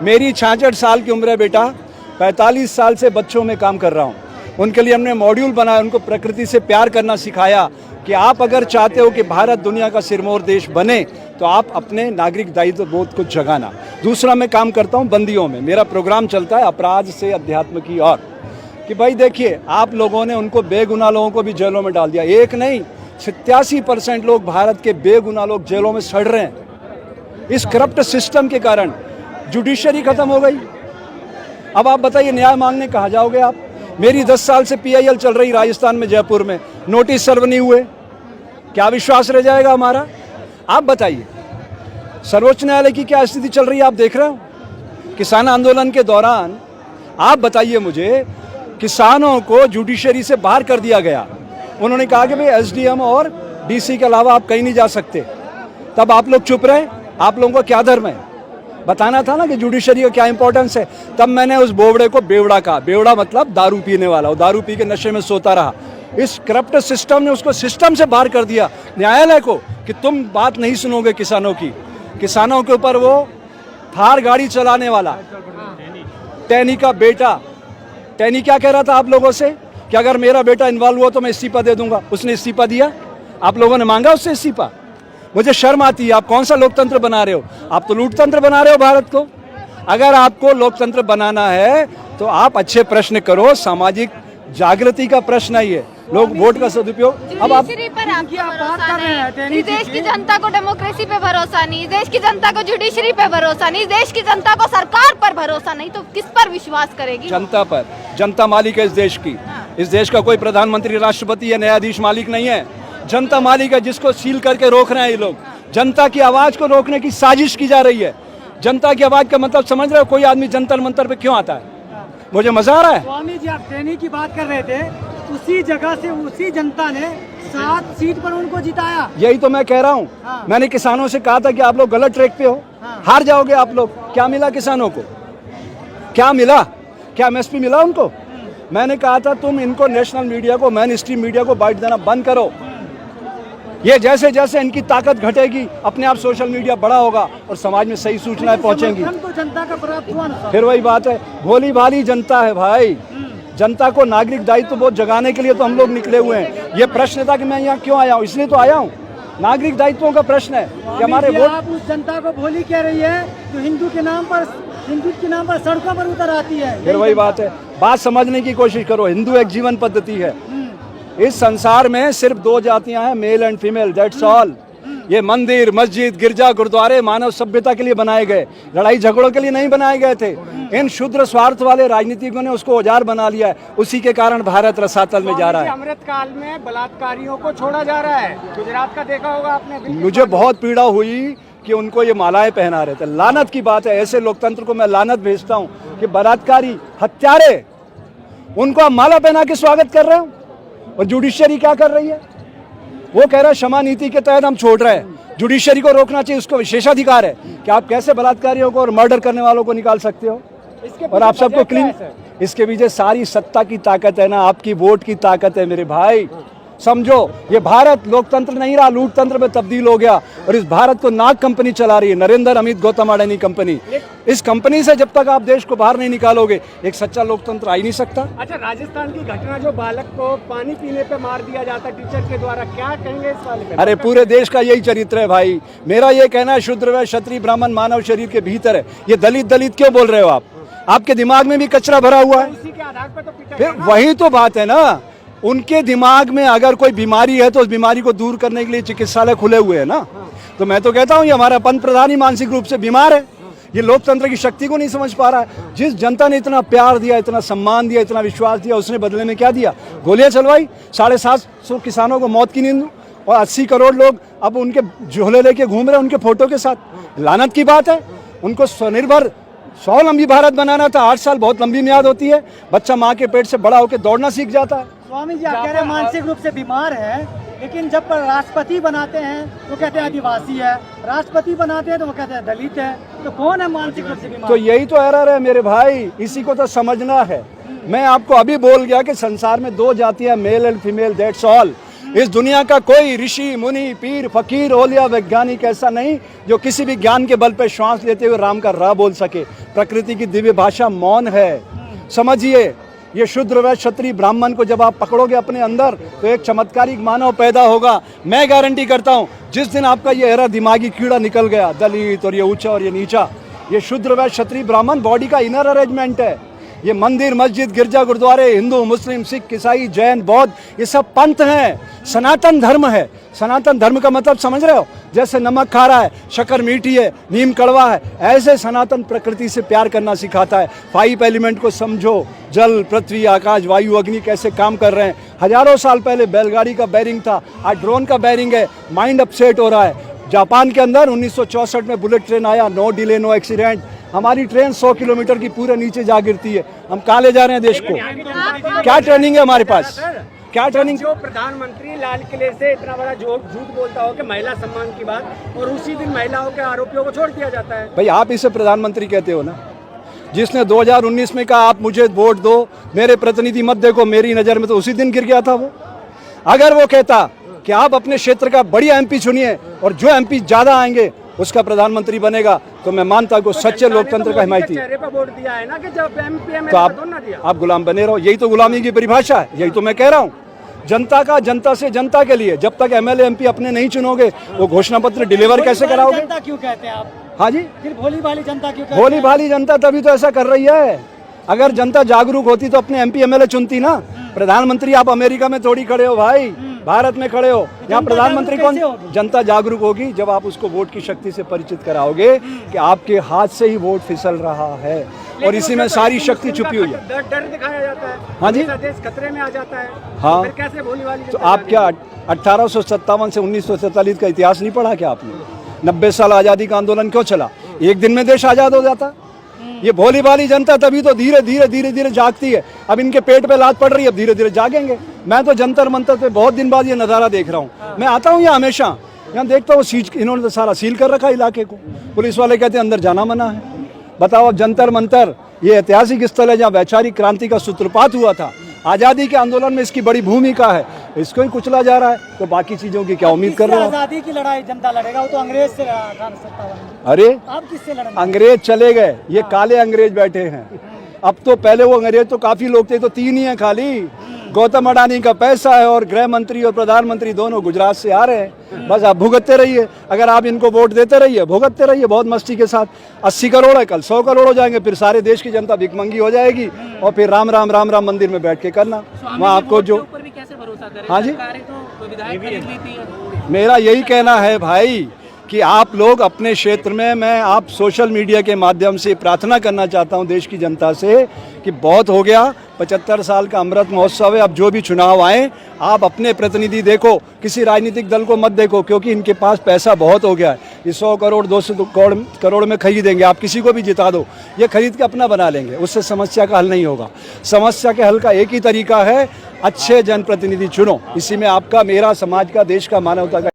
मेरी 66 साल की उम्र है बेटा, 45 साल से बच्चों में काम कर रहा हूँ। उनके लिए हमने मॉड्यूल बनाया, उनको प्रकृति से प्यार करना सिखाया कि आप अगर चाहते हो कि भारत दुनिया का सिरमौर देश बने तो आप अपने नागरिक दायित्व बोध को जगाना। दूसरा, मैं काम करता हूँ बंदियों में, मेरा प्रोग्राम चलता है अपराध से अध्यात्म की ओर, कि भाई देखिए आप लोगों ने उनको बेगुनाह लोगों को भी जेलों में डाल दिया। एक नहीं, 87% लोग भारत के बेगुनाह लोग जेलों में सड़ रहे हैं इस करप्ट सिस्टम के कारण। जुडिशरी खत्म हो गई। अब आप बताइए न्याय मांगने कहाँ जाओगे आप? मेरी 10 साल से PIL चल रही राजस्थान में, जयपुर में, नोटिस सर्व नहीं हुए, क्या विश्वास रह जाएगा हमारा? आप बताइए सर्वोच्च न्यायालय की क्या स्थिति चल रही है, आप देख रहे हो। किसान आंदोलन के दौरान आप बताइए मुझे, किसानों को जुडिशरी से बाहर कर दिया गया। उन्होंने कहा कि भाई SDM और DC के अलावा आप कहीं नहीं जा सकते। तब आप लोग चुप रहे। आप लोगों को क्या धर्म है? बताना था ना कि जुडिशरी का क्या इंपॉर्टेंस है। तब मैंने उस बोबड़े को बेवड़ा कहा। बेवड़ा मतलब दारू पीने वाला, वो दारू पी के नशे में सोता रहा। इस करप्ट सिस्टम ने उसको सिस्टम से बाहर कर दिया, न्यायालय को, कि तुम बात नहीं सुनोगे किसानों की। किसानों के ऊपर वो थार गाड़ी चलाने वाला टैनी का बेटा, टैनी क्या कह रहा था आप लोगों से कि अगर मेरा बेटा इन्वॉल्व हुआ तो मैं इस्तीफा दे दूंगा। उसने इस्तीफा दिया? आप लोगों ने मांगा उससे इस्तीफा? मुझे शर्म आती है। आप कौन सा लोकतंत्र बना रहे हो? आप तो लोकतंत्र बना रहे हो भारत को। अगर आपको लोकतंत्र बनाना है तो आप अच्छे प्रश्न करो, सामाजिक जागृति का प्रश्न है ये। लोग वोट का सदुपयोग। अब आप पर आपको भरोसा नहीं, इस देश की जनता को डेमोक्रेसी पे भरोसा नहीं, इस देश की जनता को जुडिशरी पे भरोसा नहीं, इस देश की जनता को सरकार पर भरोसा नहीं, तो किस पर विश्वास करेगी? जनता पर। जनता मालिक है इस देश की। इस देश का कोई प्रधानमंत्री, राष्ट्रपति या न्यायाधीश मालिक नहीं है। जनता मालिक है, जिसको सील करके रोक रहे हैं ये लोग। जनता की आवाज को रोकने की साजिश की जा रही है। जनता की आवाज का मतलब समझ रहे हो? कोई आदमी जंतर मंतर पे क्यों आता है? मुझे मजा आ रहा है। स्वामी जी, आप ट्रेनिंग की बात कर रहे थे, उसी जगह से उसी जनता ने 7 सीट पर उनको जिताया। यही तो मैं कह रहा हूँ। मैंने किसानों से कहा था कि आप लोग गलत ट्रैक पे हो, हार जाओगे आप लोग। क्या मिला किसानों को? क्या मिला? क्या MSP मिला उनको? मैंने कहा था तुम इनको, नेशनल मीडिया को, मेन स्ट्रीम मीडिया को बाइट देना बंद करो। ये जैसे जैसे इनकी ताकत घटेगी अपने आप सोशल मीडिया बड़ा होगा और समाज में सही सूचनाएं पहुंचेंगी। तो जनता का प्राप्त हुआ ना। फिर वही बात है, भोली भाली जनता है भाई। जनता को नागरिक दायित्व बोध जगाने के लिए तो हम लोग निकले हुए हैं। ये प्रश्न था कि मैं यहाँ क्यों आया हूँ, इसलिए तो आया हूँ। नागरिक दायित्वों का प्रश्न है कि हमारे वोट। आप उस जनता को भोली कह रही है तो हिंदू के नाम पर सड़कों पर उतर आती है। फिर वही बात है, बात समझने की कोशिश करो। हिंदू एक जीवन पद्धति है। इस संसार में सिर्फ 2 जातियां हैं, male and female, that's all. ये मंदिर, मस्जिद, गिरजा, गुरुद्वारे मानव सभ्यता के लिए बनाए गए, लड़ाई झगड़ों के लिए नहीं बनाए गए थे। इन शुद्र स्वार्थ वाले राजनीतिकों ने उसको औजार बना लिया है। उसी के कारण भारत रसातल में जा रहा है। अमृत काल में बलात्कारियों को छोड़ा जा रहा है। गुजरात का देखा होगा आपने। मुझे बहुत पीड़ा हुई कि उनको ये मालाएं पहना रहे थे। लानत की बात है, ऐसे लोकतंत्र को मैं लानत भेजता हूँ कि बलात्कारी, हत्यारे, उनको आप माला पहना के स्वागत कर रहे हो। और जुडिशरी क्या कर रही है? वो कह रहा है क्षमा नीति के तहत हम छोड़ रहे हैं। जुडिशरी को रोकना चाहिए, उसको विशेषाधिकार है कि आप कैसे बलात्कारियों को और मर्डर करने वालों को निकाल सकते हो। और आप सबको क्लीन। इसके पीछे सारी सत्ता की ताकत है ना, आपकी वोट की ताकत है मेरे भाई। समझो, ये भारत लोकतंत्र नहीं रहा, लूटतंत्र में तब्दील हो गया। और इस भारत को नाग कंपनी चला रही है, नरेंद्र अमित गौतम अडानी कंपनी। इस कंपनी से जब तक आप देश को बाहर नहीं निकालोगे, एक सच्चा लोकतंत्र आ ही नहीं सकता। अच्छा, राजस्थान की घटना, जो बालक को पानी पीने पे मार दिया जाता टीचर के द्वारा, क्या कहेंगे इस वाले पे? अरे पूरे देश का यही चरित्र है भाई। मेरा ये कहना है, शूद्र व क्षत्रिय ब्राह्मण मानव शरीर के भीतर है। ये दलित दलित क्यों बोल रहे हो आप? आपके दिमाग में भी कचरा भरा हुआ है। इसी के आधार पर तो फिर वही तो बात है ना, उनके दिमाग में अगर कोई बीमारी है तो उस बीमारी को दूर करने के लिए चिकित्सालय खुले हुए हैं ना। तो मैं तो कहता हूँ ये हमारा पंत प्रधान ही मानसिक रूप से बीमार है। ये लोकतंत्र की शक्ति को नहीं समझ पा रहा है। जिस जनता ने इतना प्यार दिया, इतना सम्मान दिया, इतना विश्वास दिया, उसने बदले में क्या दिया? गोलियां चलवाई। 750 किसानों को मौत की नींद, और 80 करोड़ लोग अब उनके झोले लेके घूम रहे हैं उनके फोटो के साथ। लानत की बात है। उनको स्वनिर्भर, स्वावलंबी भारत बनाना था। 8 साल बहुत लंबी मियाद होती है। बच्चा माँ के पेट से बड़ा होकर दौड़ना सीख जाता है। स्वामी जी, आप कह रहे हैं मानसिक रूप से बीमार है, लेकिन जब राष्ट्रपति बनाते हैं तो कहते हैं आदिवासी है, राष्ट्रपति बनाते हैं तो वो कहते हैं दलित है। तो कौन है मानसिक रूप से बीमार? तो यही तो एरर है मेरे भाई, इसी को तो समझना है। मैं आपको अभी बोल गया कि संसार में 2 जातियां, male and female, that's all. इस दुनिया का कोई ऋषि मुनि पीर फकीर औलिया वैज्ञानिक ऐसा नहीं जो किसी भी ज्ञान के बल पर श्वास लेते हुए राम का रा बोल सके। प्रकृति की दिव्य भाषा मौन है। समझिए, ये शूद्र व क्षत्रिय ब्राह्मण को जब आप पकड़ोगे अपने अंदर तो एक चमत्कारिक मानव पैदा होगा। मैं गारंटी करता हूँ, जिस दिन आपका ये एरा दिमागी कीड़ा निकल गया, दलित और ये ऊंचा और ये नीचा, ये शूद्र व क्षत्रिय ब्राह्मण बॉडी का इनर अरेंजमेंट है। ये मंदिर मस्जिद गिरजा गुरुद्वारे हिंदू मुस्लिम सिख ईसाई जैन बौद्ध ये सब पंथ हैं। सनातन धर्म है। सनातन धर्म का मतलब समझ रहे हो? जैसे नमक खा रहा है, शक्कर मीठी है, नीम कड़वा है, ऐसे सनातन प्रकृति से प्यार करना सिखाता है। 5 एलिमेंट को समझो, जल पृथ्वी आकाश वायु अग्नि कैसे काम कर रहे हैं। हजारों साल पहले बैलगाड़ी का बैरिंग था, आज ड्रोन का बैरिंग है। माइंड अपसेट हो रहा है। जापान के अंदर 1964 में बुलेट ट्रेन आया, नो डिले नो एक्सीडेंट। हमारी ट्रेन 100 किलोमीटर की पूरे नीचे जा गिरती है। हम कहाँ ले जा रहे हैं देश को? क्या ट्रेनिंग है हमारे पास? क्या ट्रेनिंग? जो प्रधानमंत्री लाल किले से इतना बड़ा झूठ बोलता हो कि महिला सम्मान की बात, और उसी दिन महिलाओं के आरोपियों को छोड़ दिया जाता है। भाई आप इसे प्रधानमंत्री कहते हो ना, जिसने 2019 में कहा आप मुझे वोट दो, मेरे प्रतिनिधि मत देखो मेरी नज़र में, तो उसी दिन गिर गया था वो। अगर वो कहता कि आप अपने क्षेत्र का बढ़िया एमपी चुनिए और जो एमपी ज़्यादा आएंगे उसका प्रधानमंत्री बनेगा, तो मैं मानता हूँ सच्चे लोकतंत्र का हिमायती। वोट दिया है ना कि जब एमपी तो आप गुलाम बने रहो। यही तो गुलामी की परिभाषा है। यही तो मैं कह रहा हूँ। जनता का जनता से जनता के लिए। जब तक एमएलए एमपी अपने नहीं चुनोगे वो घोषणा पत्र डिलीवर कैसे कराओगे? जनता क्यों कहते हैं आप? हाँ जी, फिर भोली भाली जनता क्यों कहते हैं? भोली भाली जनता तभी तो ऐसा कर रही है। अगर जनता जागरूक होती तो अपने एमपी एमएलए चुनती ना। प्रधानमंत्री आप अमेरिका में थोड़ी खड़े हो भाई, भारत में खड़े हो। यहाँ प्रधानमंत्री कौन? जनता जागरूक होगी जब आप उसको वोट की शक्ति से परिचित कराओगे कि आपके हाथ से ही वोट फिसल रहा है और इसी में सारी शक्ति छुपी हुई है। डर दिखाया जाता है। हाँ जी, देश खतरे में आ जाता है। हाँ, फिर कैसे भोली भाली? तो आप क्या 1857 से 1947 का इतिहास नहीं पढ़ा क्या आपने? 90 साल आज़ादी का आंदोलन क्यों चला? एक दिन में देश आज़ाद हो जाता। ये भोली भाली जनता तभी तो धीरे धीरे जागती है। अब इनके पेट पे लात पड़ रही है, अब धीरे धीरे जागेंगे। मैं तो जंतर मंतर पे बहुत दिन बाद ये नज़ारा देख रहा हूँ। मैं आता हूँ यहाँ हमेशा, यहाँ देखता हूँ इन्होंने तो सारा सील कर रखा इलाके को। पुलिस वाले कहते हैं अंदर जाना मना है। बताओ, अब जंतर मंतर ये ऐतिहासिक स्थल है जहाँ वैचारिक क्रांति का सूत्रपात हुआ था। आज़ादी के आंदोलन में इसकी बड़ी भूमिका है, इसको ही कुचला जा रहा है। तो बाकी चीज़ों की क्या उम्मीद कर रहे हो? आज़ादी की लड़ाई जनता लड़ेगा, वो तो अंग्रेज से लड़ा था 57। अरे आप किससे लड़ेंगे? अंग्रेज चले गए, ये काले अंग्रेज बैठे हैं। अब तो पहले वो अंग्रेज तो काफी लोग थे, तो 3 ही हैं खाली। गौतम अडानी का पैसा है और गृह मंत्री और प्रधानमंत्री दोनों गुजरात से आ रहे हैं। बस आप भुगतते रहिए। अगर आप इनको वोट देते रहिए, भुगतते रहिए बहुत मस्ती के साथ। 80 करोड़ है, कल 100 करोड़ हो जाएंगे। फिर सारे देश की जनता भिखमंगी हो जाएगी और फिर राम राम राम राम मंदिर में बैठ के करना वहाँ आपको जो। हाँ जी, मेरा यही कहना है भाई कि आप लोग अपने क्षेत्र में, मैं आप सोशल मीडिया के माध्यम से प्रार्थना करना चाहता हूं देश की जनता से कि बहुत हो गया। 75 साल का अमृत महोत्सव है। अब जो भी चुनाव आए आप अपने प्रतिनिधि देखो, किसी राजनीतिक दल को मत देखो, क्योंकि इनके पास पैसा बहुत हो गया है। ये 100 करोड़ 200 करोड़ में खरीदेंगे। आप किसी को भी जिता दो, ये खरीद के अपना बना लेंगे। उससे समस्या का हल नहीं होगा। समस्या के हल का एक ही तरीका है, अच्छे जनप्रतिनिधि चुनो। इसी में आपका, मेरा, समाज का, देश का, मानवता का